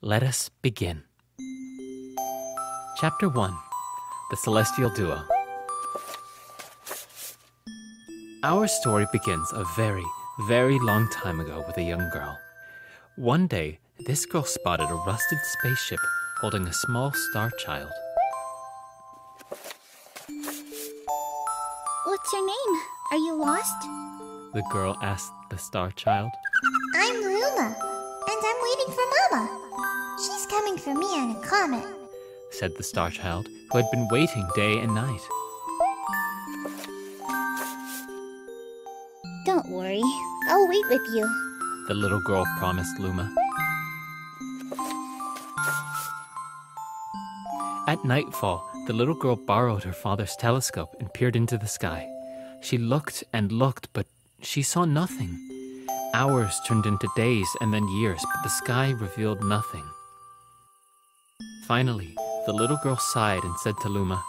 Let us begin. Chapter 1. The Celestial Duo. Our story begins a very, very long time ago with a young girl. One day, this girl spotted a rusted spaceship holding a small star child. What's your name? Are you lost? The girl asked the star child. I'm Luma, and I'm waiting for Mama. She's coming for me on a comet, Said the star child, who had been waiting day and night. Don't worry, I'll wait with you. The little girl promised Luma. At nightfall, the little girl borrowed her father's telescope and peered into the sky. She looked and looked, but she saw nothing. Hours turned into days and then years, but the sky revealed nothing. Finally, the little girl sighed and said to Luma,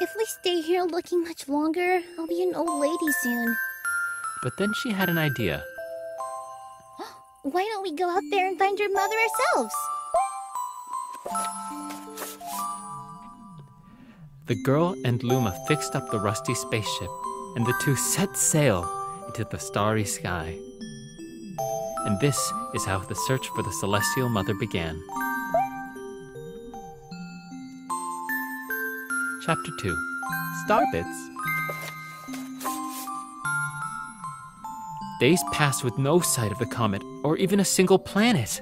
If we stay here looking much longer, I'll be an old lady soon. but then she had an idea. Why don't we go out there and find your mother ourselves? The girl and Luma fixed up the rusty spaceship, and the two set sail into the starry sky. And this is how the search for the Celestial Mother began. Chapter 2. Starbits. Days passed with no sight of the comet or even a single planet.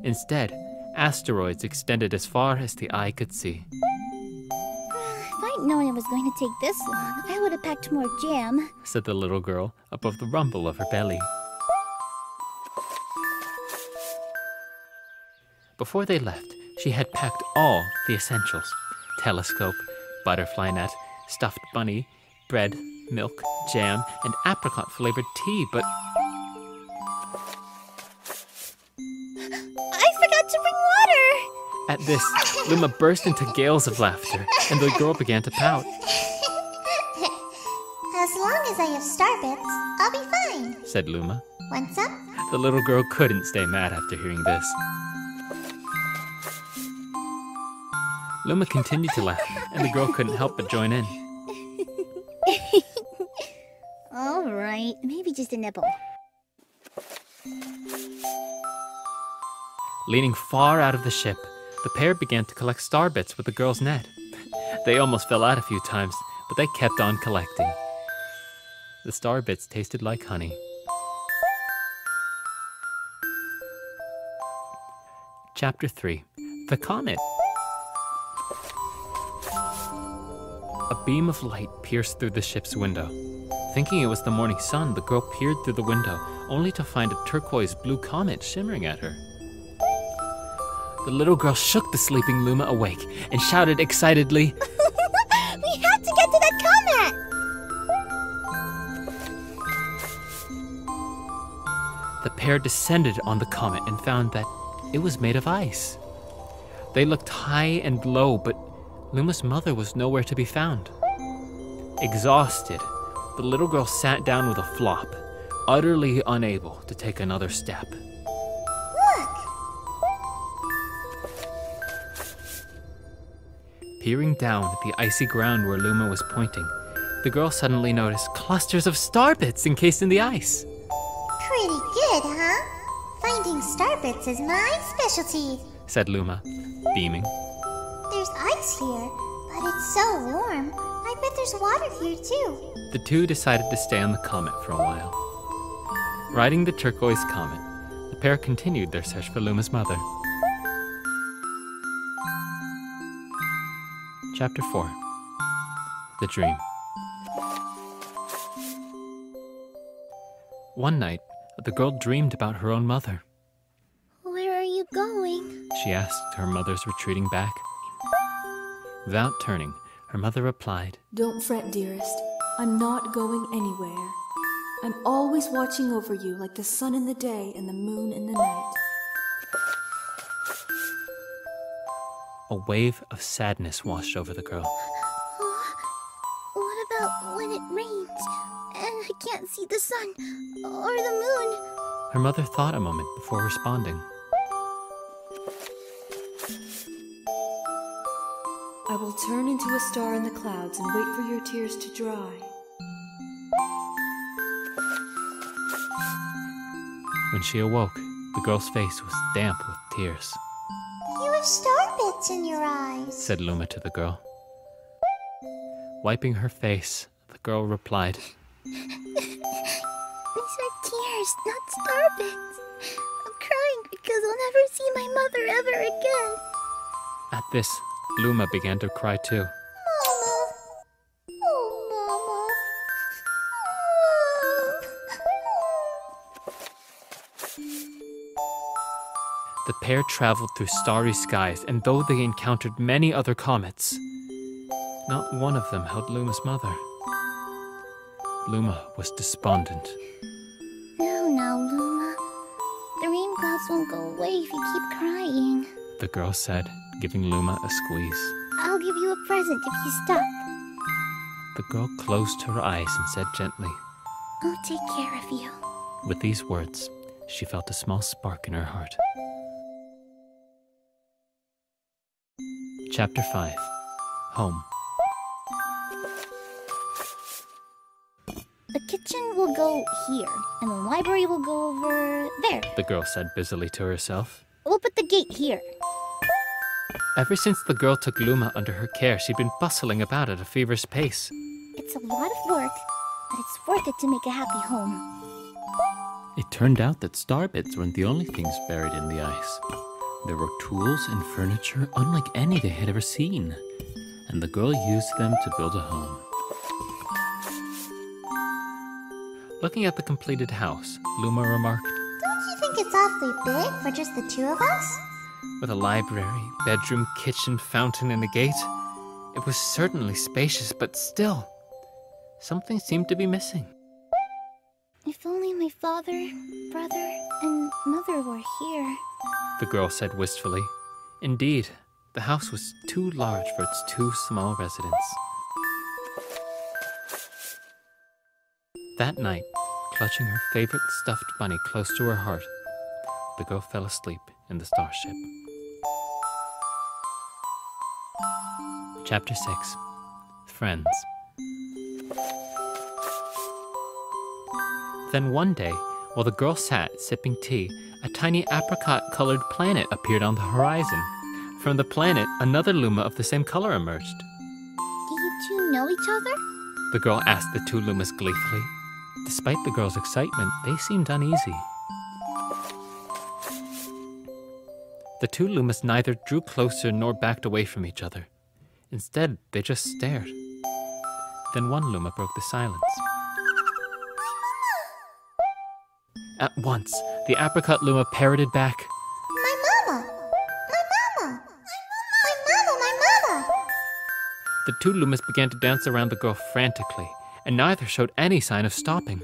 Instead, asteroids extended as far as the eye could see. If I'd known it was going to take this long, I would have packed more jam. Said the little girl above the rumble of her belly. Before they left, she had packed all the essentials: telescope, butterfly net, stuffed bunny, bread, milk, jam, and apricot-flavored tea, but I forgot to bring water! at this, Luma burst into gales of laughter, and the girl began to pout. As long as I have starbits, I'll be fine. Said Luma. Want some? The little girl couldn't stay mad after hearing this. Luma continued to laugh, and the girl couldn't help but join in. All right, maybe just a nibble. Leaning far out of the ship, the pair began to collect starbits with the girl's net. They almost fell out a few times, but they kept on collecting. The starbits tasted like honey. Chapter 3. The Comet. A beam of light pierced through the ship's window. Thinking it was the morning sun, the girl peered through the window, only to find a turquoise blue comet shimmering at her. The little girl shook the sleeping Luma awake and shouted excitedly, We have to get to that comet! The pair descended on the comet and found that it was made of ice. They looked high and low, but Luma's mother was nowhere to be found. Exhausted, the little girl sat down with a flop, utterly unable to take another step. Look! Peering down at the icy ground where Luma was pointing, the girl suddenly noticed clusters of starbits encased in the ice. Pretty good, huh? Finding starbits is my specialty. Said Luma, beaming. There's ice here, but it's so warm. I bet there's water here too. The two decided to stay on the comet for a while. Riding the turquoise comet, the pair continued their search for Luma's mother. Chapter 4. The Dream. One night, the girl dreamed about her own mother. Where are you going? She asked her mother's retreating back. Without turning, her mother replied, Don't fret, dearest. I'm not going anywhere. I'm always watching over you like the sun in the day and the moon in the night. A wave of sadness washed over the girl. What about when it rains and I can't see the sun or the moon? Her mother thought a moment before responding. I will turn into a star in the clouds and wait for your tears to dry. When she awoke, the girl's face was damp with tears. You have star bits in your eyes, Said Luma to the girl. Wiping her face, the girl replied, These are tears, not starbits. I'm crying because I'll never see my mother ever again. At this, Luma began to cry too. Mama. Oh, Mama. The pair traveled through starry skies, and though they encountered many other comets, not one of them held Luma's mother. Luma was despondent. Now, Luma. The rain clouds won't go away if you keep crying. The girl said, giving Luma a squeeze. I'll give you a present if you stop. The girl closed her eyes and said gently. I'll take care of you. With these words, she felt a small spark in her heart. Chapter 5. Home. The kitchen will go here, and the library will go over there. The girl said busily to herself. We'll put the gate here. Ever since the girl took Luma under her care, she'd been bustling about at a feverish pace. It's a lot of work, but it's worth it to make a happy home. It turned out that star bits weren't the only things buried in the ice. There were tools and furniture unlike any they had ever seen, and the girl used them to build a home. Looking at the completed house, Luma remarked, Don't you think it's awfully big for just the two of us? with a library, bedroom, kitchen, fountain, and a gate, it was certainly spacious, but still, something seemed to be missing. If only my father, brother, and mother were here. The girl said wistfully. Indeed, the house was too large for its two small residents. That night, clutching her favorite stuffed bunny close to her heart, the girl fell asleep in the starship. Chapter 6. Friends. Then one day, while the girl sat sipping tea, a tiny apricot-colored planet appeared on the horizon. From the planet, another Luma of the same color emerged. Do you two know each other? The girl asked the two Lumas gleefully. Despite the girl's excitement, they seemed uneasy. The two Lumas neither drew closer nor backed away from each other. Instead, they just stared. Then one Luma broke the silence. At once, the apricot Luma parroted back. My mama! My mama! My mama! My mama! The two Lumas began to dance around the girl frantically, and neither showed any sign of stopping.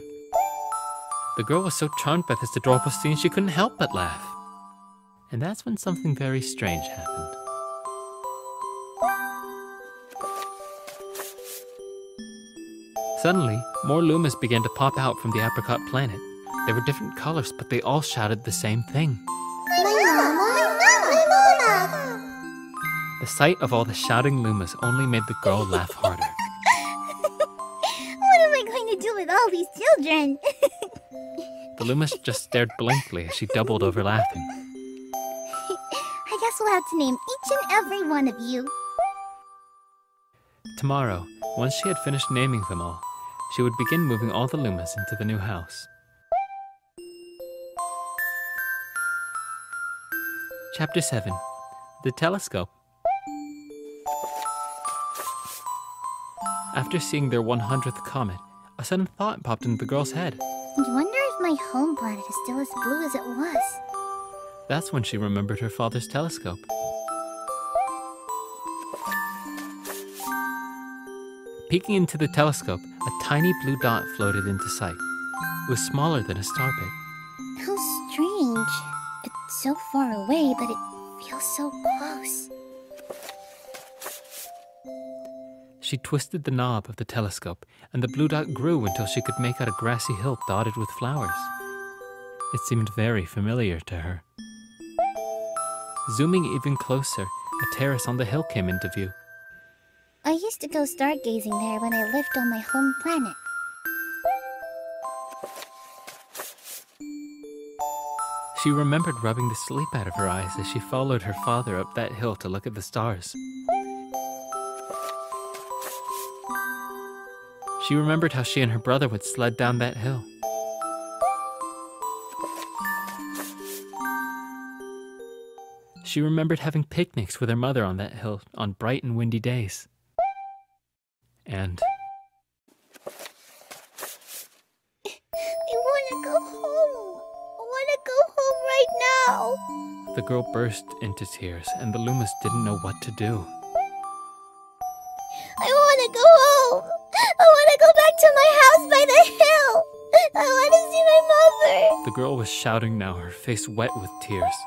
The girl was so charmed by this adorable scene she couldn't help but laugh. And that's when something very strange happened. Suddenly, more Lumas began to pop out from the apricot planet. They were different colors, but they all shouted the same thing. My mama! My mama! The sight of all the shouting Lumas only made the girl laugh harder. What am I going to do with all these children? The Lumas just stared blankly as she doubled over laughing. I guess we'll have to name each and every one of you. Tomorrow, once she had finished naming them all, she would begin moving all the Lumas into the new house. Chapter 7. The Telescope. After seeing their 100th comet, a sudden thought popped into the girl's head. I wonder if my home planet is still as blue as it was. That's when she remembered her father's telescope. Peeking into the telescope, a tiny blue dot floated into sight. It was smaller than a star bit. How strange. It's so far away, but it feels so close. She twisted the knob of the telescope, and the blue dot grew until she could make out a grassy hill dotted with flowers. It seemed very familiar to her. Zooming even closer, a terrace on the hill came into view. I used to go stargazing there when I lived on my home planet. She remembered rubbing the sleep out of her eyes as she followed her father up that hill to look at the stars. She remembered how she and her brother would sled down that hill. She remembered having picnics with her mother on that hill on bright and windy days. And I want to go home. I want to go home right now. the girl burst into tears, and the Loomis didn't know what to do. I want to go home. I want to go back to my house by the hill. I want to see my mother. The girl was shouting now, her face wet with tears.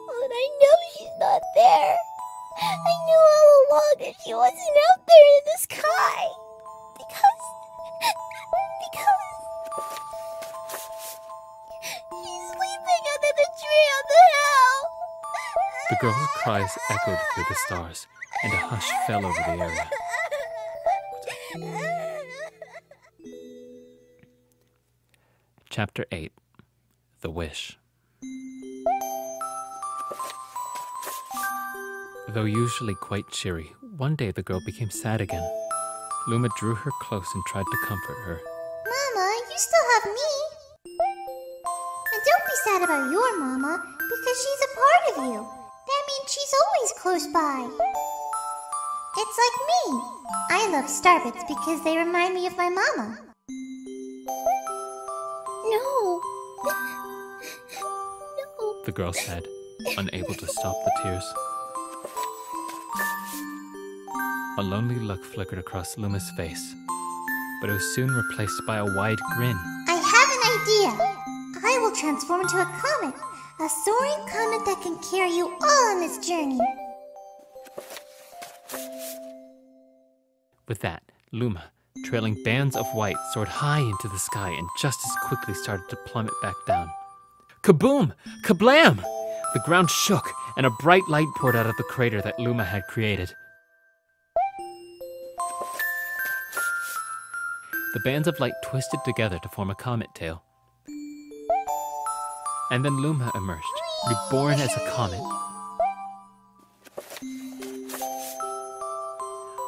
But I know she's not there. I knew all along that she wasn't out there in the sky. Because she's sleeping under the tree on the hill. The girl's cries echoed through the stars, and a hush fell over the area. Chapter 8. The Wish. Though usually quite cheery, one day the girl became sad again. Luma drew her close and tried to comfort her. Mama, you still have me. And don't be sad about your mama, because she's a part of you. That means she's always close by. It's like me. I love Starbits because they remind me of my mama. No. The girl said, unable to stop the tears. A lonely look flickered across Luma's face, but it was soon replaced by a wide grin. I have an idea. I will transform into a comet. A soaring comet that can carry you all on this journey. With that, Luma, trailing bands of white, soared high into the sky and just as quickly started to plummet back down. Kaboom! Kablam! The ground shook, and a bright light poured out of the crater that Luma had created. The bands of light twisted together to form a comet tail. And then Luma emerged, reborn as a comet.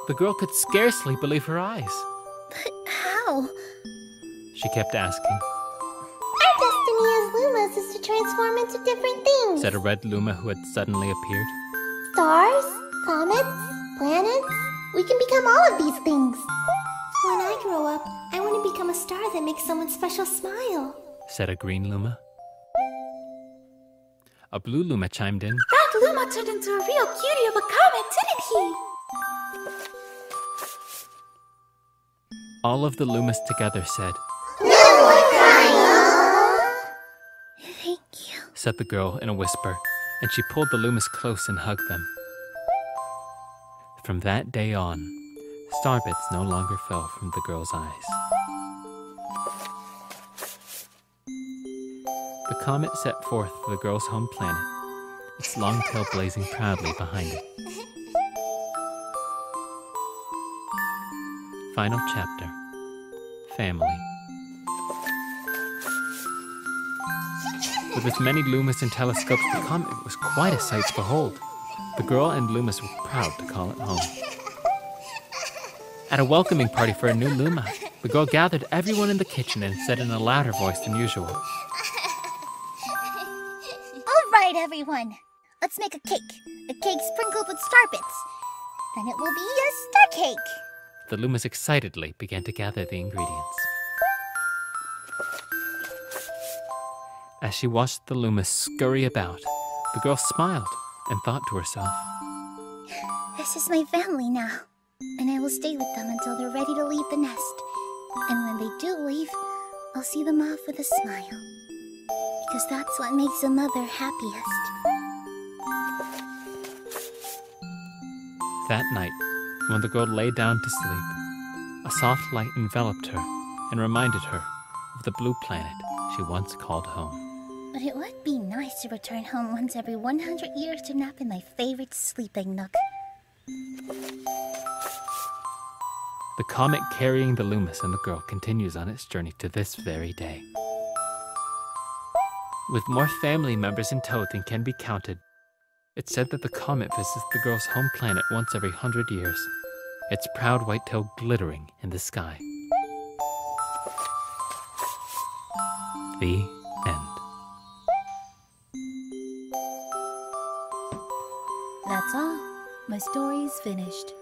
The girl could scarcely believe her eyes. But how? She kept asking, Our destiny as Lumas is to transform into different things. said a red Luma who had suddenly appeared. Stars, comets, planets. We can become all of these things. When I grow up, I want to become a star that makes someone special smile. Said a green Luma. A blue Luma chimed in. That Luma turned into a real cutie of a comet, didn't he? All of the Lumas together said, Thank you. said the girl in a whisper, and she pulled the Lumas close and hugged them. From that day on, starbits no longer fell from the girl's eyes. The comet set forth for the girl's home planet, its long tail blazing proudly behind it. Final chapter. Family. With its many Lumas and telescopes, the comet was quite a sight to behold. The girl and Lumas were proud to call it home. At a welcoming party for a new Luma, the girl gathered everyone in the kitchen and said in a louder voice than usual, All right, everyone. Let's make a cake. A cake sprinkled with starbits. Then it will be a star cake. The Lumas excitedly began to gather the ingredients. As she watched the Lumas scurry about, the girl smiled and thought to herself, This is my family now, and I will stay with them until they're ready to leave the nest. And when they do leave, I'll see them off with a smile. Because that's what makes a mother happiest. That night, when the girl lay down to sleep, a soft light enveloped her and reminded her of the blue planet she once called home. But it would be nice to return home once every 100 years to nap in my favorite sleeping nook. The comet carrying the Loomis and the girl continues on its journey to this very day. With more family members in tow than can be counted, it's said that the comet visits the girl's home planet once every 100 years, its proud white tail glittering in the sky. The end. That's all. My story's finished.